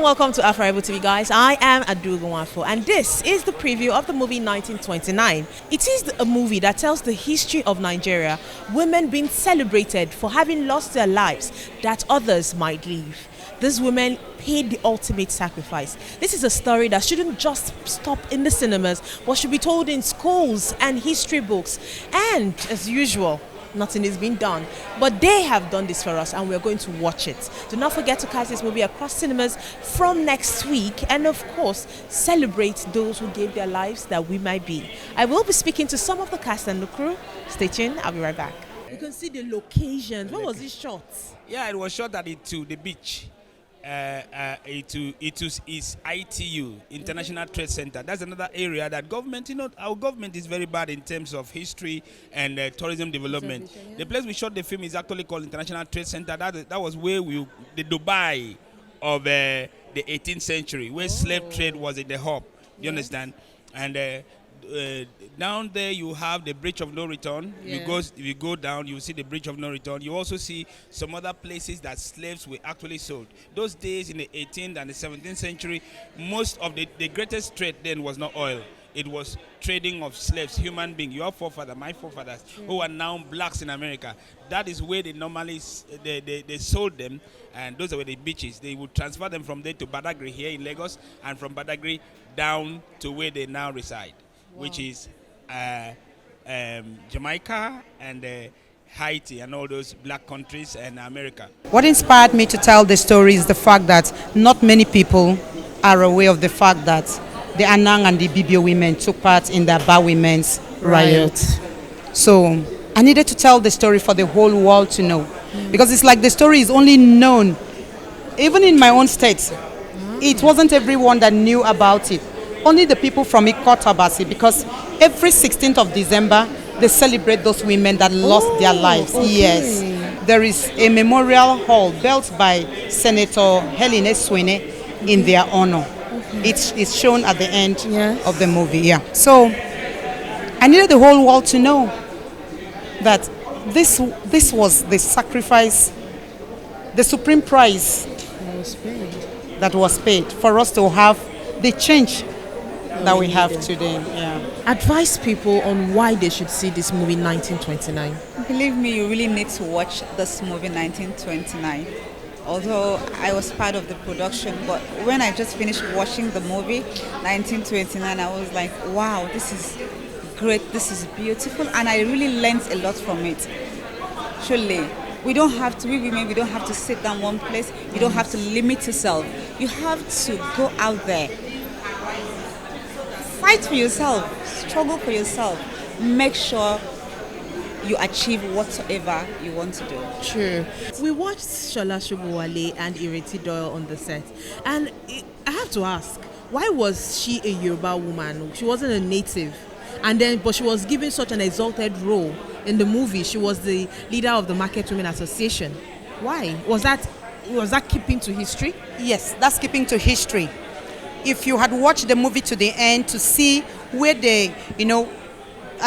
welcome to AFOREVO TV, guys. I am Adugunwafo, and this is the preview of the movie 1929. It is a movie that tells the history of Nigeria, women being celebrated for having lost their lives that others might live. These women paid the ultimate sacrifice. This is a story that shouldn't just stop in the cinemas, but should be told in schools and history books. And as usual, nothing is being done, but they have done this for us and we're going to watch it. Do not forget to catch this movie across cinemas from next week, and of course celebrate those who gave their lives that we might be. I will be speaking to some of the cast and the crew. Stay tuned, I'll be right back. You can see the locations. Where was this shot? Yeah, it was shot at the beach. It is ITU, International Trade Center. That's another area that government, our government is very bad in terms of history and tourism development. The place we shot the film is actually called International Trade Center. That was where the Dubai of the 18th century, where slave trade was in the hub. You understand? And down there you have the Bridge of No Return. If you go down, you see the Bridge of No Return. You also see some other places that slaves were actually sold. Those days in the 18th and the 17th century, most of the greatest trade then was not oil. It was trading of slaves, human beings. Your forefathers, my forefathers, who are now blacks in America. That is where they normally they sold them, and those were the beaches. They would transfer them from there to Badagry here in Lagos, and from Badagry down to where they now reside. Wow. Which is Jamaica and Haiti and all those black countries and America. What inspired me to tell the story is the fact that not many people are aware of the fact that the Anang and the Bibio women took part in the Aba Women's Riot. So I needed to tell the story for the whole world to know. Because it's like the story is only known, even in my own state, it wasn't everyone that knew about it. Only the people from Ikotabasi, because every 16th of December, they celebrate those women that lost their lives. Okay. Yes. There is a memorial hall built by Senator Helen Eswene in their honor. Okay. It's shown at the end of the movie. Yeah. So I needed the whole world to know that this was the sacrifice, the supreme price that was paid for us to have the change that we have today. Yeah. Advise people on why they should see this movie 1929. Believe me, you really need to watch this movie 1929. Although I was part of the production, but when I just finished watching the movie 1929, I was like, wow, this is great, this is beautiful, and I really learned a lot from it. Surely, we don't have to, we women, we don't have to sit down one place, you don't have to limit yourself. You have to go out there. Fight for yourself, struggle for yourself, make sure you achieve whatsoever you want to do. True. We watched Shola Shobowale and Ireti Doyle on the set, and I have to ask, why was she a Yoruba woman? She wasn't a native, but she was given such an exalted role in the movie. She was the leader of the Market Women Association. Why? Was that keeping to history? Yes, that's keeping to history. If you had watched the movie to the end to see where they,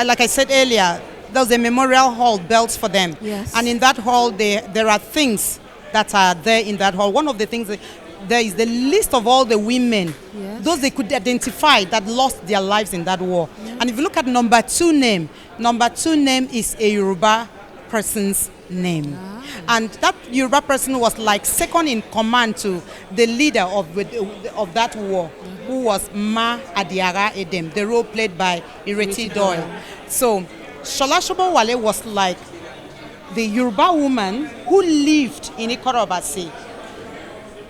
like I said earlier, there's a memorial hall built for them. Yes. And in that hall, there are things that are there in that hall. One of the things, there is the list of all the women, those they could identify that lost their lives in that war. And if you look at number two name is a Yoruba person's name. And that Yoruba person was like second in command to the leader of that war, who was Ma Adiara Edem, the role played by Ireti Doyle. So Shola Shobowale was like the Yoruba woman who lived in Ikorobasi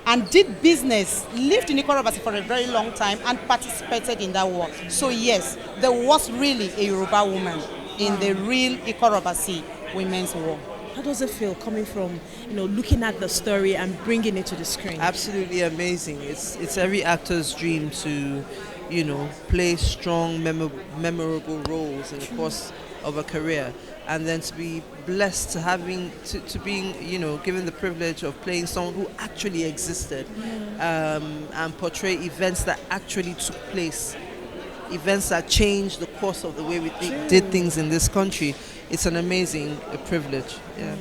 and did business, lived in Ikorobasi for a very long time and participated in that war. So yes, there was really a Yoruba woman in the real Ikorobasi women's war. How does it feel coming from, looking at the story and bringing it to the screen? Absolutely amazing. It's every actor's dream to, play strong, memorable roles in the course of a career, and then to be blessed to being given the privilege of playing someone who actually existed, and portray events that actually took place, events that changed the course of the way we did things in this country. It's an amazing privilege. Yeah.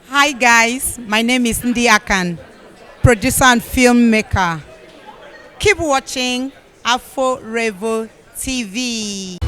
Hi guys, my name is Ndi Akan, producer and filmmaker. Keep watching AFOREVO TV.